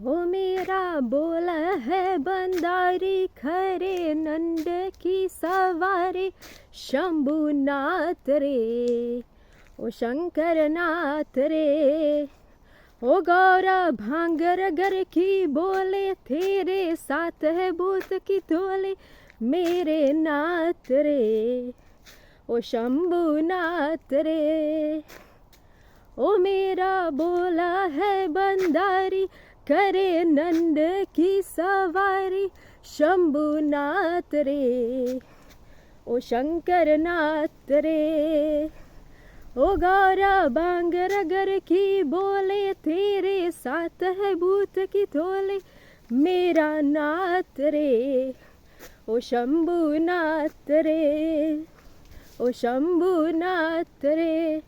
वो मेरा बोला है बंदारी खरे नंद की सवारी शंभुनाथ रे ओ शंकर नाथ रे ओ गौरा भांगर गर की बोले तेरे साथ है भूत की तोले मेरे नाथ रे ओ शंभुनाथ रे ओ मेरा बोला है बंदारी करे नंद की सवारी शंभुनाथ रे ओ शंकर नाथ रे ओ गौरा बांगर गर की बोले तेरे साथ है भूत की तोले मेरा नाथ रे ओ शंभुनाथ रे ओ शंभुनाथ रे.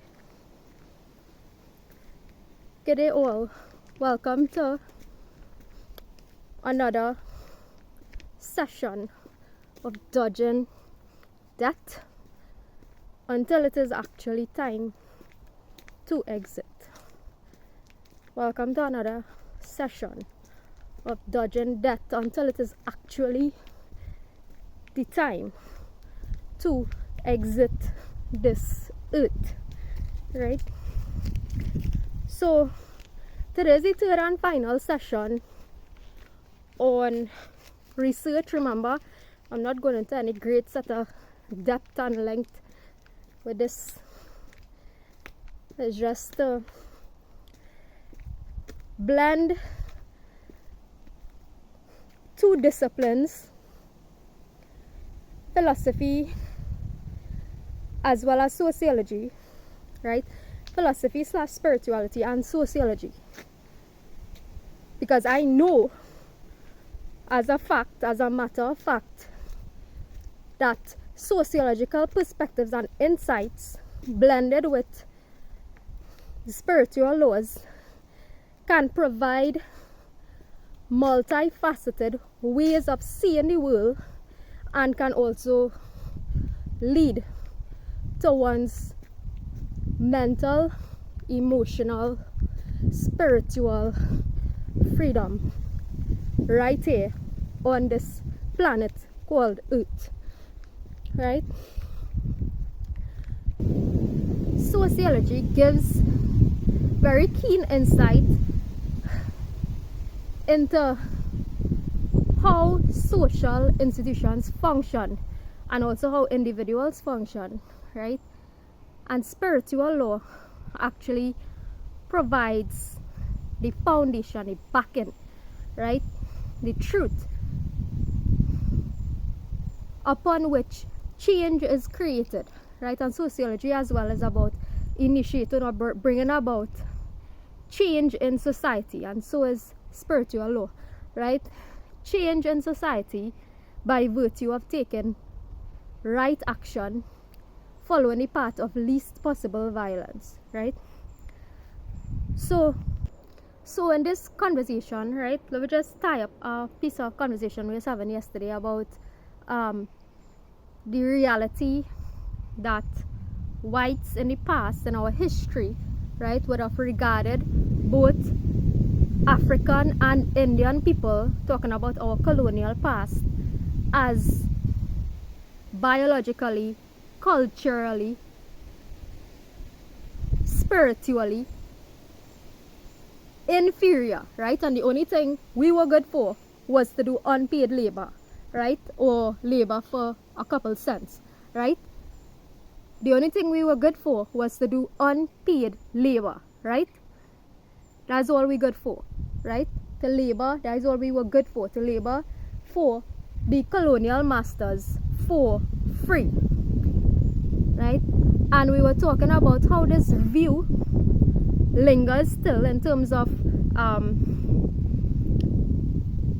Good day all. Welcome to another session of dodging death until it is actually time to exit. Welcome to another session of dodging death until it is actually the time to exit this earth, right? So today's the third and final session on research. Remember, I'm not going into any great set of depth and length with this. It's just to blend two disciplines, philosophy as well as sociology, right? Philosophy / spirituality and sociology, because I know as a matter of fact, that sociological perspectives and insights blended with the spiritual laws can provide multifaceted ways of seeing the world and can also lead to one's mental, emotional, spiritual freedom right here on this planet called Earth, right? Sociology gives very keen insight into how social institutions function and also how individuals function, right? And spiritual law actually provides the foundation, the backing, right? The truth upon which change is created, right? And sociology as well is about initiating or bringing about change in society, and so is spiritual law, right? Change in society by virtue of taking right action, following the path of least possible violence, right? So in this conversation, right, let me just tie up a piece of conversation we were having yesterday about the reality that whites in the past, in our history, right, would have regarded both African and Indian people, talking about our colonial past, as biologically, culturally, spiritually inferior, right? And the only thing we were good for was to do unpaid labor, right? Or labor for a couple cents, right? The only thing we were good for was to do unpaid labor, right? That's all we good for, right? To labor, that is all we were good for, to labor for the colonial masters for free, right? And we were talking about how this view lingers still in terms of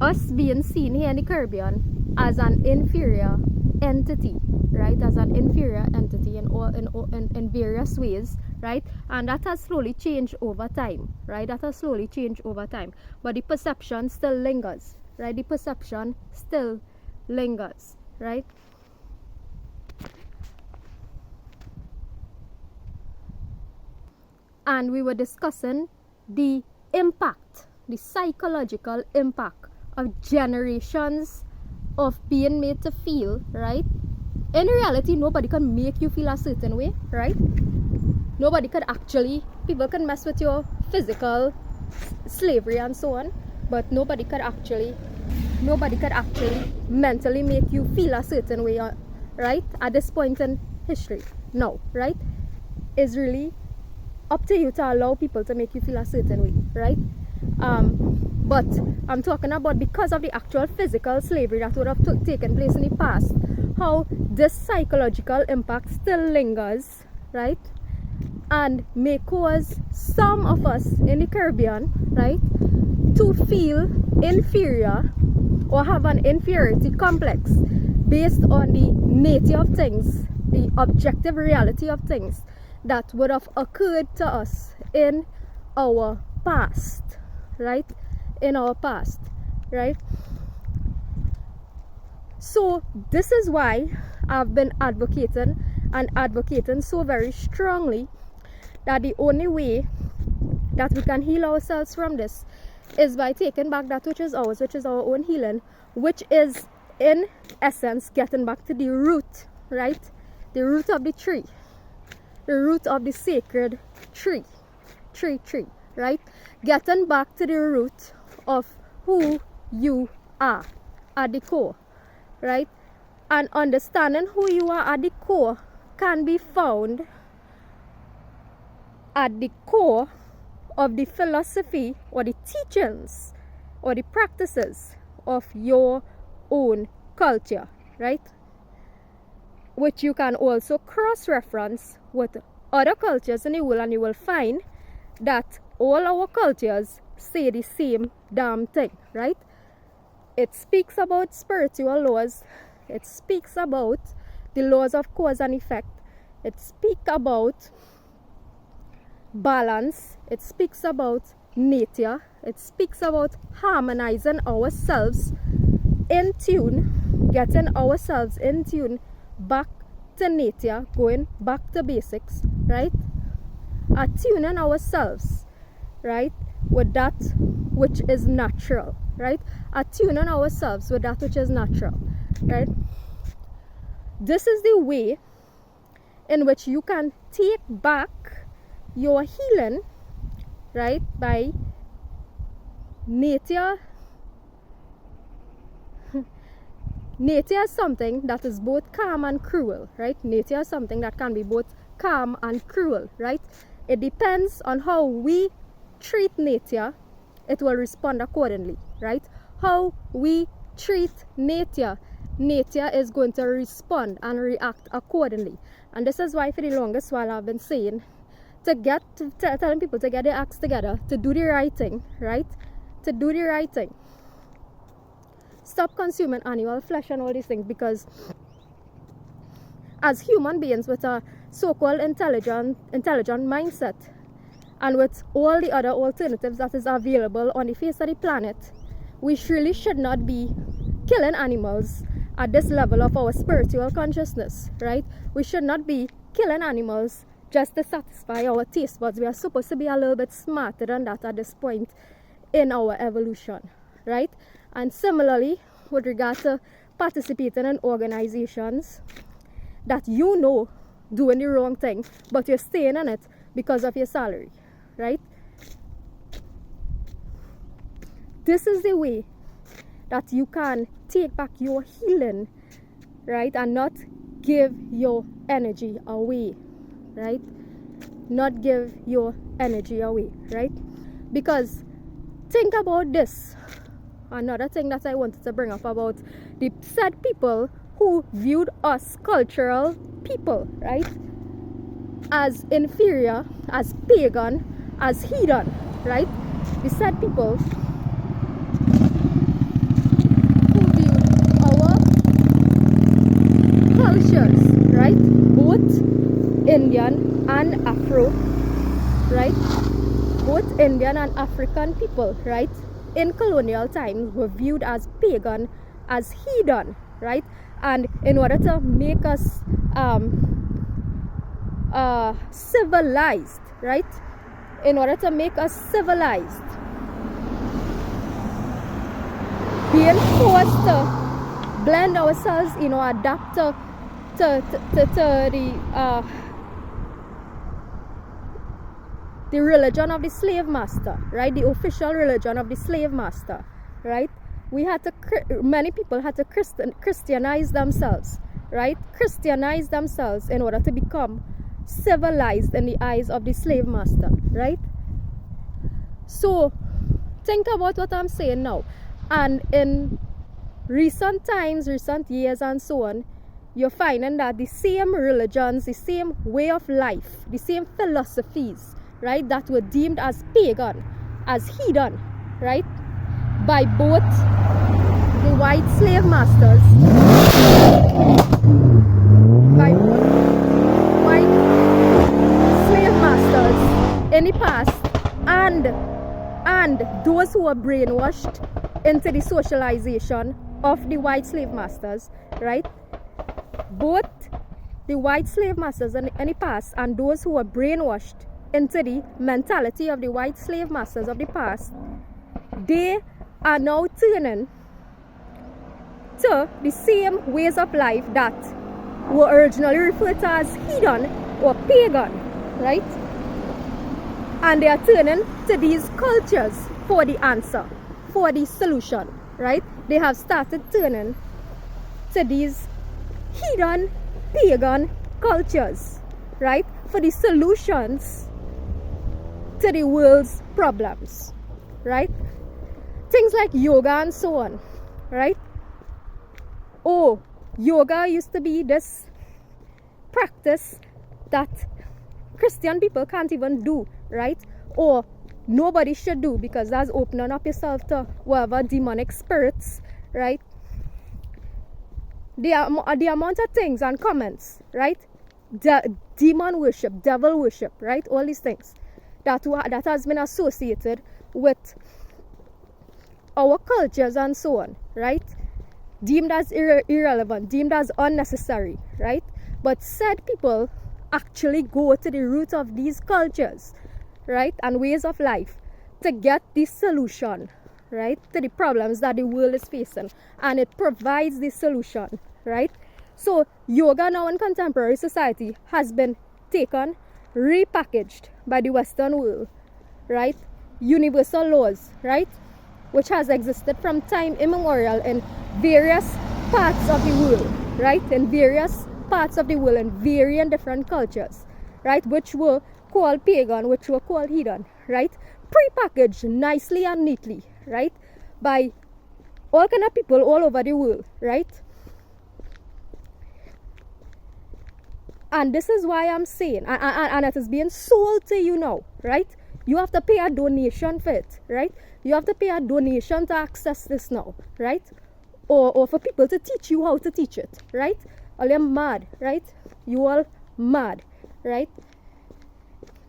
us being seen here in the Caribbean as an inferior entity, right? As an inferior entity in various ways, right? And that has slowly changed over time, right? That has slowly changed over time, but the perception still lingers, right? The perception still lingers, right? And we were discussing the impact the psychological impact of generations of being made to feel, right? In reality, nobody can make you feel a certain way, right? Nobody could actually, people can mess with your physical slavery and so on, but nobody could actually mentally make you feel a certain way, right? At this point in history, no, right? It's really up to you to allow people to make you feel a certain way, right? But I'm talking about because of the actual physical slavery that would have taken place in the past, how this psychological impact still lingers, right? And may cause some of us in the Caribbean, right, to feel inferior or have an inferiority complex based on the nature of things, the objective reality of things that would have occurred to us in our past, right? In our past, right? So this is why I've been advocating so very strongly that the only way that we can heal ourselves from this is by taking back that which is ours, which is our own healing, which is in essence getting back to the root, right? The root of the tree, the root of the sacred tree, right? Getting back to the root of who you are at the core, right? And understanding who you are at the core can be found at the core of the philosophy or the teachings or the practices of your own culture, right? Which you can also cross-reference with other cultures in the world, and you will find that all our cultures say the same damn thing, right? It speaks about spiritual laws. It speaks about the laws of cause and effect. It speaks about balance. It speaks about nature. It speaks about harmonizing ourselves in tune, getting ourselves in tune back to nature, going back to basics, right? Attuning ourselves, right, with that which is natural, right? Attuning ourselves with that which is natural, right? This is the way in which you can take back your healing, right, by nature. Nature is something that is both calm and cruel, right? Nature is something that can be both calm and cruel, right? It depends on how we treat nature, it will respond accordingly, right? How we treat nature, nature is going to respond and react accordingly. And this is why for the longest while I've been saying telling people to get their acts together, to do the right thing, right? To do the right thing. Stop consuming animal flesh and all these things, because as human beings with a so-called intelligent mindset, and with all the other alternatives that is available on the face of the planet, we really should not be killing animals at this level of our spiritual consciousness, right? We should not be killing animals just to satisfy our taste buds. We are supposed to be a little bit smarter than that at this point in our evolution, right? And similarly, with regard to participating in organizations that you know doing the wrong thing, but you're staying in it because of your salary, right? This is the way that you can take back your healing, right? And not give your energy away, right? Not give your energy away, right? Because think about this. Another thing that I wanted to bring up about the said people who viewed us cultural people, right, as inferior, as pagan, as heathen, right? The said people who viewed our cultures, right, both Indian and Afro, right, both Indian and African people, right, in colonial times were viewed as pagan, as heathen, right? And in order to make us civilized, right? In order to make us civilized, being forced to blend ourselves, adapt to the religion of the slave master, right? The official religion of the slave master, right? Many people had to Christianize themselves, right? Christianize themselves in order to become civilized in the eyes of the slave master, right? So think about what I'm saying now. And in recent times, recent years and so on, you're finding that the same religions, the same way of life, the same philosophies, right, that were deemed as pagan, as heathen, right, by both the white slave masters, by both white slave masters in the past, and those who were brainwashed into the socialization of the white slave masters, right? Both the white slave masters in the past and those who were brainwashed into the mentality of the white slave masters of the past, they are now turning to the same ways of life that were originally referred to as heathen or pagan, right? And they are turning to these cultures for the answer, for the solution, right? They have started turning to these heathen, pagan cultures, right, for the solutions to the world's problems, right? Things like yoga and so on, right? Oh, yoga used to be this practice that Christian people can't even do, right? Or nobody should do, because that's opening up yourself to whatever demonic spirits, right? The amount of things and comments, right? Demon worship, devil worship, right? All these things that has been associated with our cultures and so on, right? Deemed as irrelevant, deemed as unnecessary, right? But said people actually go to the root of these cultures, right, and ways of life to get the solution, right, to the problems that the world is facing, and it provides the solution, right? So yoga now in contemporary society has been taken, repackaged by the Western world, right? Universal laws, right, which has existed from time immemorial in various parts of the world, right, in various parts of the world, in varying different cultures, right, which were called pagan, which were called heathen, right, pre-packaged nicely and neatly, right, by all kind of people all over the world, right? And this is why I'm saying, and it is being sold to you now, right? You have to pay a donation for it, right? You have to pay a donation to access this now, right? Or for people to teach you how to teach it, right? All you're mad, right? You all mad, right?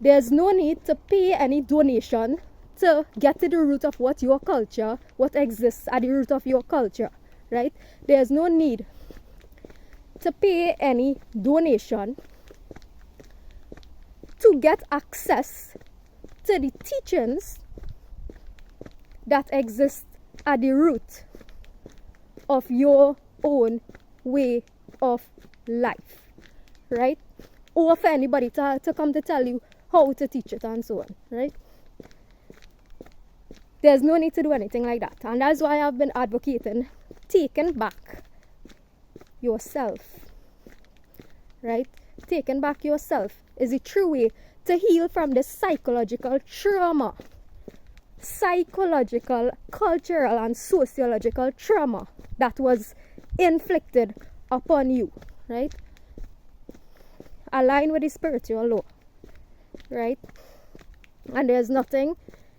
There's no need to pay any donation to get to the root of what your culture, what exists at the root of your culture, right? There's no need to pay any donation to get access to the teachings that exist at the root of your own way of life, right? Or for anybody to come to tell you how to teach it and so on, right? There's no need to do anything like that. And that's why I've been advocating taking back yourself, right? Taking back yourself is the true way to heal from this psychological trauma, psychological, cultural, and sociological trauma that was inflicted upon you, right? Align with the spiritual law, right? And there's nothing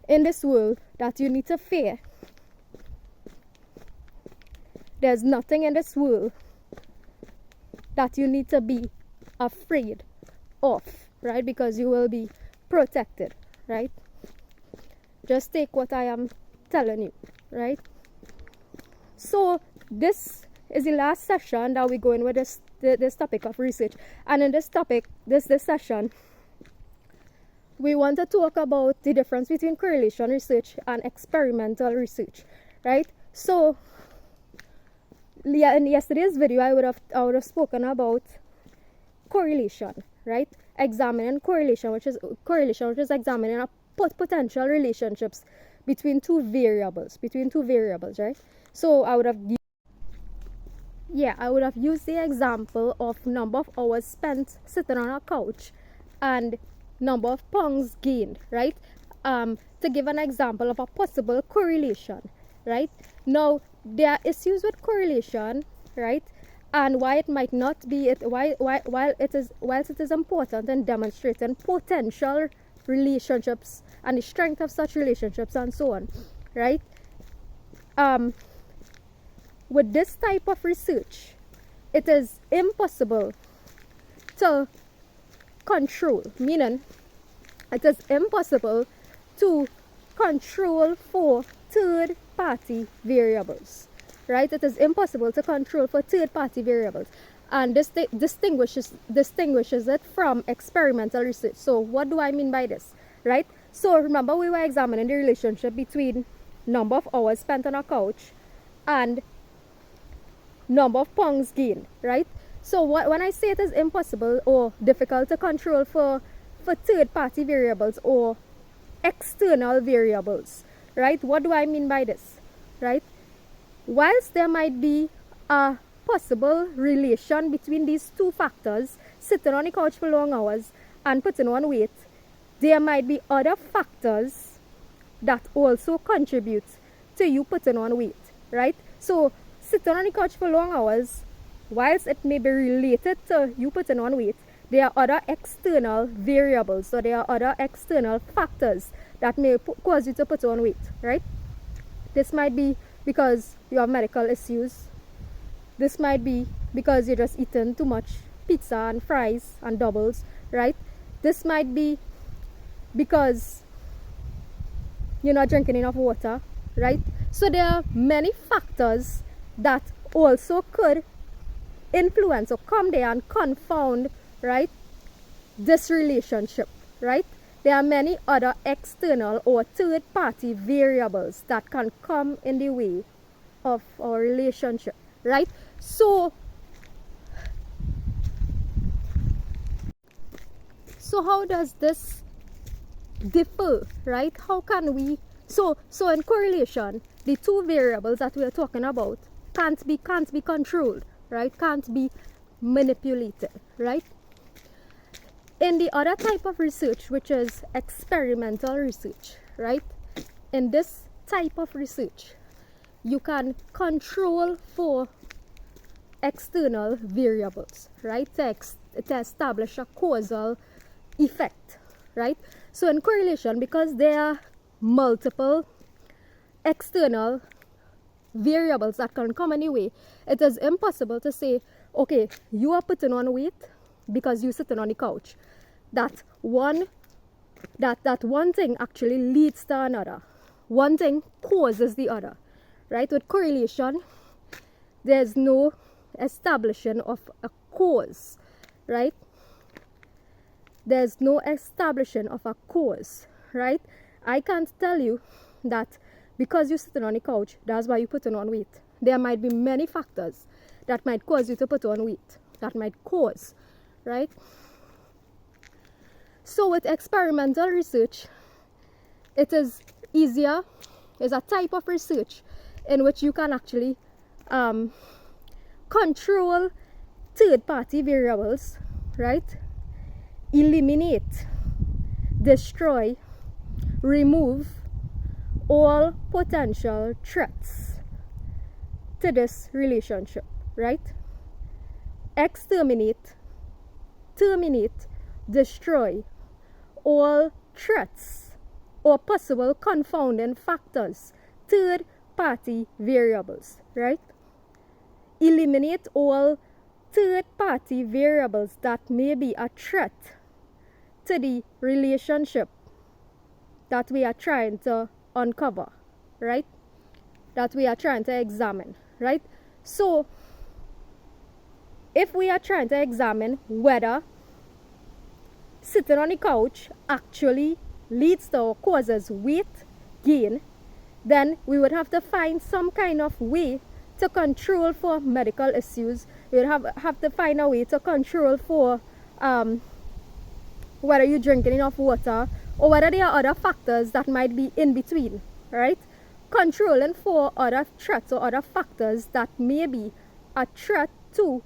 in this world that you need to fear. There's nothing in this world that you need to be afraid of, right? Because you will be protected, right? Just take what I am telling you, right? So this is the last session that we're going with this topic of research. And in this topic, this session, we want to talk about the difference between correlation research and experimental research, right? So yeah, in yesterday's video I would have spoken about correlation, right? Examining correlation, which is examining a potential relationships between two variables, right? So I would have used the example of number of hours spent sitting on a couch and number of pounds gained, right? To give an example of a possible correlation, right? Now there are issues with correlation, right? And why it might not be it whilst it is important in demonstrating potential relationships and the strength of such relationships and so on, right? With this type of research, it is impossible to control, meaning it is impossible to control for third party variables, right? It is impossible to control for third party variables, and this distinguishes it from experimental research. So what do I mean by this, right? So remember, we were examining the relationship between number of hours spent on a couch and number of pounds gained, right? So when I say it is impossible or difficult to control for third party variables or external variables, right? What do I mean by this, right? Whilst there might be a possible relation between these two factors, sitting on the couch for long hours and putting on weight, there might be other factors that also contribute to you putting on weight, right? So sitting on the couch for long hours, whilst it may be related to you putting on weight, there are other external variables. So there are other external factors that may cause you to put on weight, right? This might be because you have medical issues. This might be because you're just eating too much pizza and fries and doubles, right? This might be because you're not drinking enough water, right? So there are many factors that also could influence or come there and confound, right, this relationship, right? There are many other external or third party variables that can come in the way of our relationship, right? So how does this differ, right? How can we so in correlation, the two variables that we are talking about can't be controlled, right? Can't be manipulated, right? In the other type of research, which is experimental research, right? In this type of research, you can control for external variables, right? To establish a causal effect, right? So in correlation, because there are multiple external variables that can come anyway, it is impossible to say, okay, you are putting on weight because you're sitting on the couch. That one thing actually leads to another. One thing causes the other, right? With correlation, there's no establishing of a cause, right? There's no establishing of a cause, right? I can't tell you that because you're sitting on the couch, that's why you're putting on weight. There might be many factors that might cause you to put on weight, that might cause, right? So with experimental research, it is easier. It's a type of research in which you can actually control third-party variables, right? Eliminate, destroy, remove all potential threats to this relationship, right? Exterminate, terminate, destroy all threats or possible confounding factors, third party variables, right? Eliminate all third party variables that may be a threat to the relationship that we are trying to uncover, right? That we are trying to examine, right? So if we are trying to examine whether sitting on the couch actually leads to or causes weight gain, then we would have to find some kind of way to control for medical issues. We would have to find a way to control for whether you're drinking enough water or whether there are other factors that might be in between, right? Controlling for other threats or other factors that may be a threat to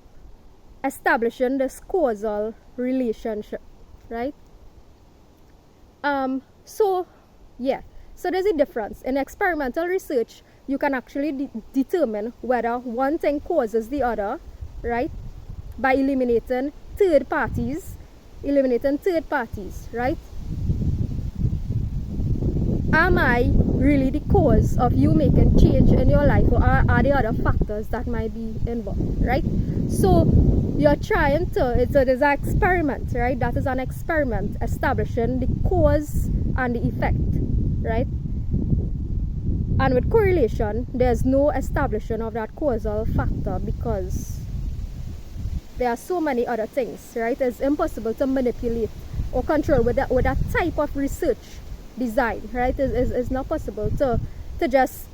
establishing this causal relationship, right? So there's a difference. In experimental research, you can actually determine whether one thing causes the other, right? By eliminating third parties, right? Am I really the cause of you making change in your life, or are there other factors that might be involved, right? So you're trying to, it is an experiment, right? That is an experiment establishing the cause and the effect, right? And with correlation, there's no establishing of that causal factor because there are so many other things, right? It's impossible to manipulate or control with that type of research design, right? It's not possible to just,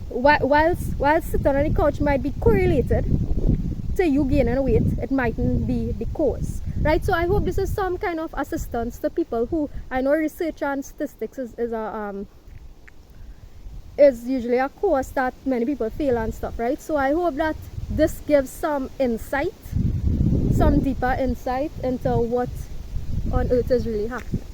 while sitting on the couch might be correlated to you gaining weight, it mightn't be the cause, right? So I hope this is some kind of assistance to people who, I know research and statistics is usually a course that many people fail and stuff, right? So I hope that this gives some insight, some deeper insight into what on earth is really happening.